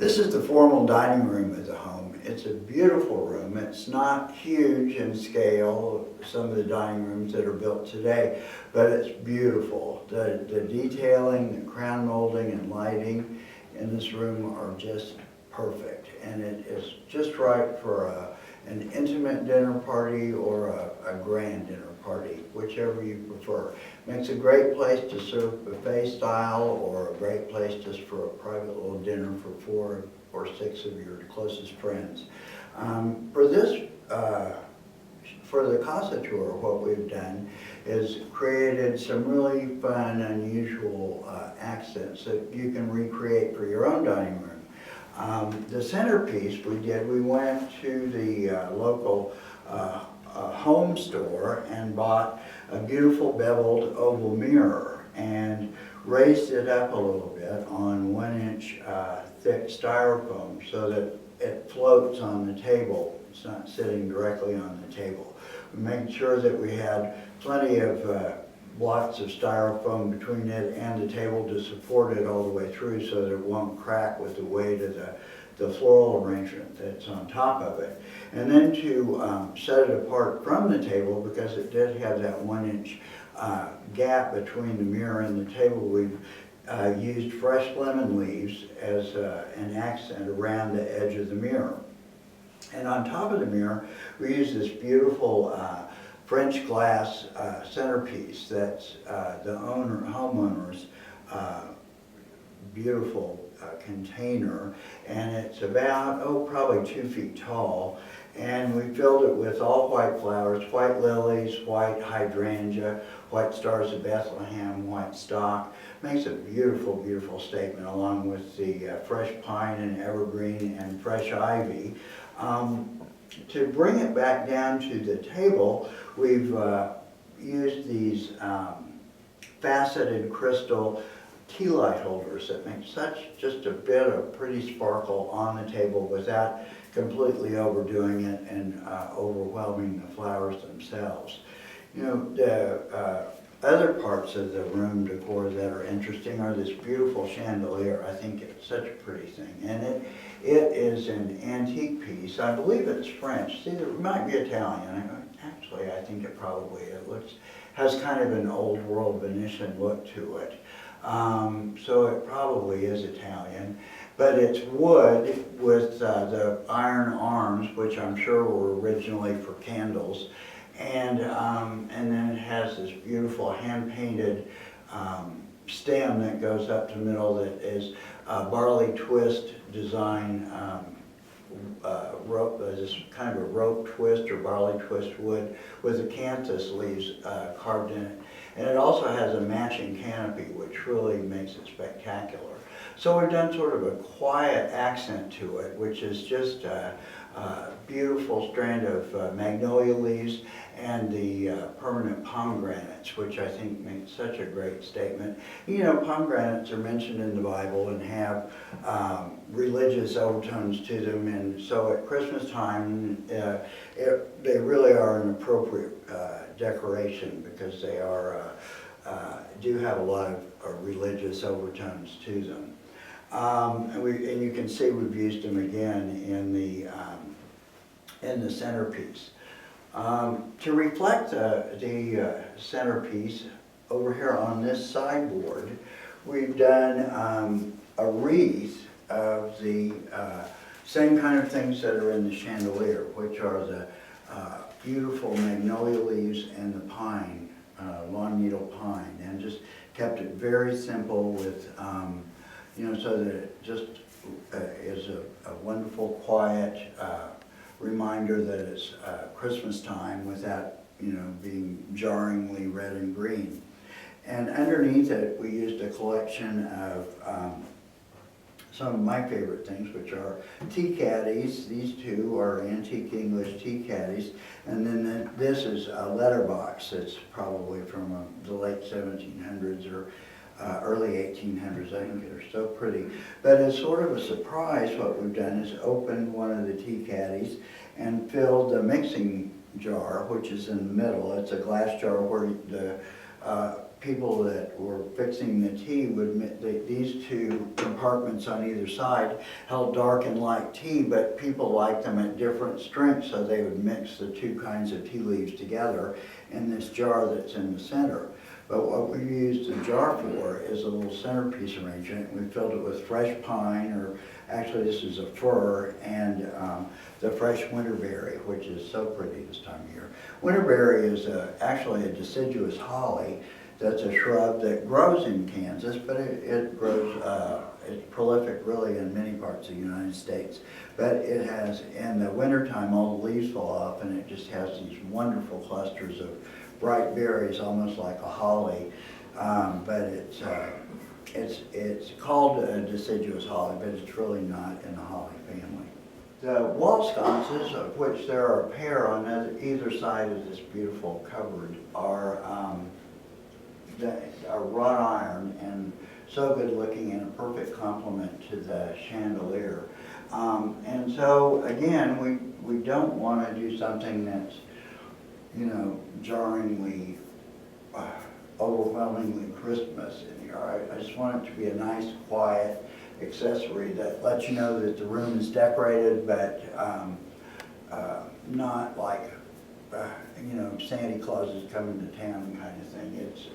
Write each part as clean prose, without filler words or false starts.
This is the formal dining room of the home. It's a beautiful room. It's not huge in scale, some of the dining rooms that are built today, but it's beautiful. The detailing, the crown molding and lighting in this room are just perfect. And it is just right for an intimate dinner party or a grand dinner party, whichever you prefer. Makes a great place to serve buffet style, or a great place just for a private little dinner for 4 or 6 of your closest friends. For the CASA tour, what we've done is created some really fun, unusual accents that you can recreate for your own dining room. The centerpiece we went to the local home store and bought a beautiful beveled oval mirror and raised it up a little bit on 1-inch thick styrofoam so that it floats on the table. It's not sitting directly on the table. We made sure that we had plenty of blocks of styrofoam between it and the table to support it all the way through so that it won't crack with the weight of the floral arrangement that's on top of it. And then to set it apart from the table, because it did have that 1-inch gap between the mirror and the table, we've used fresh lemon leaves as an accent around the edge of the mirror. And on top of the mirror, we use this beautiful French glass centerpiece that's the homeowner's beautiful container, and it's about, probably 2 feet tall, and we filled it with all white flowers, white lilies, white hydrangea, white stars of Bethlehem, white stock. Makes a beautiful, beautiful statement, along with the fresh pine and evergreen and fresh ivy. To bring it back down to the table, we've used these faceted crystal tea light holders that make just a bit of pretty sparkle on the table without completely overdoing it and overwhelming the flowers themselves. You know, the other parts of the room decor that are interesting are this beautiful chandelier. I think it's such a pretty thing, and it is an antique piece. I believe it's French. See, it might be Italian. Actually, I think it probably has kind of an old world Venetian look to it. So it probably is Italian, but it's wood with the iron arms, which I'm sure were originally for candles, and then it has this beautiful hand-painted stem that goes up to the middle that is barley twist design rope, this kind of a rope twist or barley twist wood with acanthus leaves carved in it. And it also has a matching canopy, which really makes it spectacular. So we've done sort of a quiet accent to it, which is just a beautiful strand of magnolia leaves and the permanent pomegranates, which I think makes such a great statement. You know, pomegranates are mentioned in the Bible and have religious overtones to them, and so at Christmas time, they really are an appropriate decoration because they do have a lot of religious overtones to them. And you can see we've used them again in the centerpiece. To reflect the centerpiece, over here on this sideboard, we've done a wreath of the same kind of things that are in the chandelier, which are the beautiful magnolia leaves and the pine, long needle pine, and just kept it very simple with, so that it just is a wonderful, quiet reminder that it's Christmas time without, being jarringly red and green. And underneath it, we used a collection of some of my favorite things, which are tea caddies. These two are antique English tea caddies. And then this is a letterbox that's probably from the late 1700s or early 1800s. I think they're so pretty. But as sort of a surprise, what we've done is opened one of the tea caddies and filled the mixing jar, which is in the middle. It's a glass jar where the people that were fixing the tea would admit that these two compartments on either side held dark and light tea, but people liked them at different strengths, so they would mix the two kinds of tea leaves together in this jar that's in the center. But what we used the jar for is a little centerpiece arrangement. We filled it with fresh pine, or actually this is a fir, and the fresh winterberry, which is so pretty this time of year. Winterberry is actually a deciduous holly. That's a shrub that grows in Kansas, but it grows, it's prolific really in many parts of the United States. But it has, in the wintertime, all the leaves fall off, and it just has these wonderful clusters of bright berries, almost like a holly. But it's called a deciduous holly, but it's really not in the holly family. The wall sconces, of which there are a pair on either side of this beautiful cupboard, are wrought iron and so good looking and a perfect complement to the chandelier. And so again, we don't want to do something that's, you know, jarringly, overwhelmingly Christmas in here. I just want it to be a nice, quiet accessory that lets you know that the room is decorated, but not like you know, Santa Claus is coming to town kind of thing. It's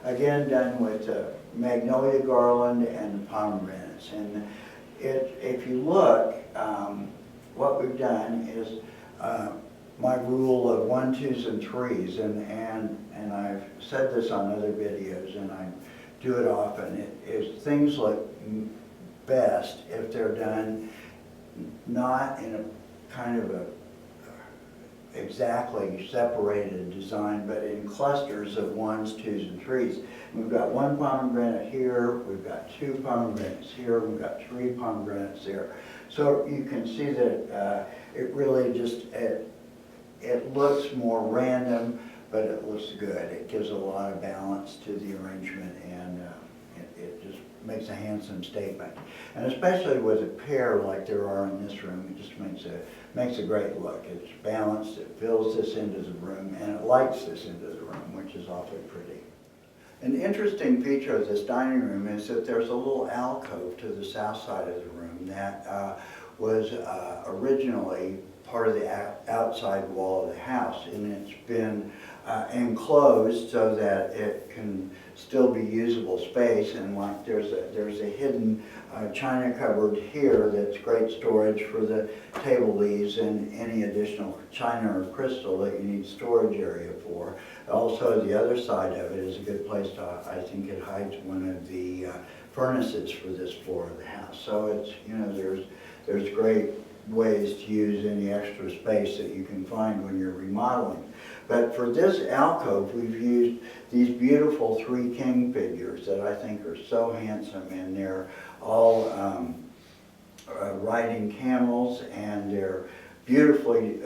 again done with magnolia garland and pomegranates. And if you look, what we've done is my rule of 1, 2s, and 3s, and I've said this on other videos, and I do it often. Things look best if they're done not in a kind of a exactly separated design, but in clusters of 1s, 2s, and 3s. We've got 1 pomegranate here, we've got 2 pomegranates here, we've got 3 pomegranates there. So you can see that it really just, it looks more random, but it looks good. It gives a lot of balance to the arrangement, and it just makes a handsome statement. And especially with a pair like there are in this room, it just makes a great look. It's balanced, it fills this into the room, and it lights this into the room, which is awfully pretty. An interesting feature of this dining room is that there's a little alcove to the south side of the room that was originally part of the outside wall of the house, and it's been enclosed so that it can still be usable space. And like there's a hidden china cupboard here that's great storage for the table leaves and any additional china or crystal that you need storage area for. Also, the other side of it is a good place to, I think it hides one of the furnaces for this floor of the house. So it's, you know, there's great ways to use any extra space that you can find when you're remodeling. But for this alcove, we've used these beautiful 3 king figures that I think are so handsome, and they're all riding camels, and they're beautifully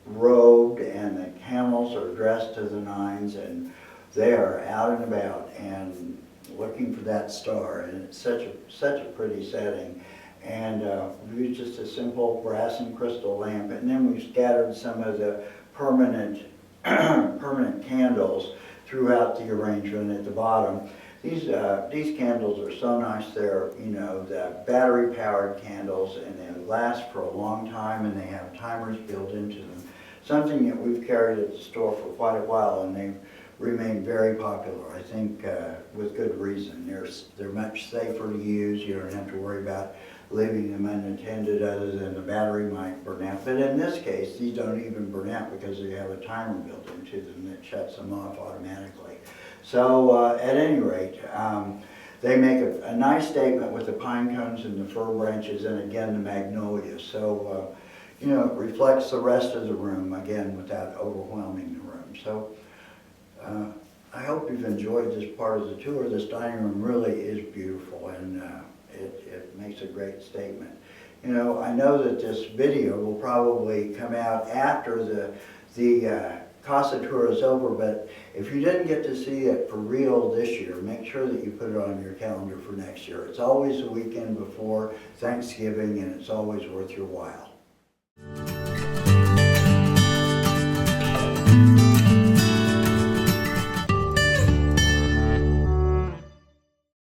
robed, and the camels are dressed to the nines, and they are out and about and looking for that star, and it's such a pretty setting. And we used just a simple brass and crystal lamp, and then we scattered some of the permanent candles throughout the arrangement at the bottom. These candles are so nice. They're, you know, the battery-powered candles, and they last for a long time, and they have timers built into them. Something that we've carried at the store for quite a while, and they've remained very popular, I think, with good reason. They're much safer to use. You don't have to worry about leaving them unattended, other than the battery might burn out. But in this case, these don't even burn out because they have a timer built into them that shuts them off automatically. So at any rate, they make a nice statement with the pine cones and the fir branches, and again the magnolia. So you know, it reflects the rest of the room, again, without overwhelming the room. So I hope you've enjoyed this part of the tour. This dining room really is beautiful, and it makes a great statement. You know, I know that this video will probably come out after the CASA tour is over, but if you didn't get to see it for real this year, make sure that you put it on your calendar for next year. It's always the weekend before Thanksgiving, and it's always worth your while.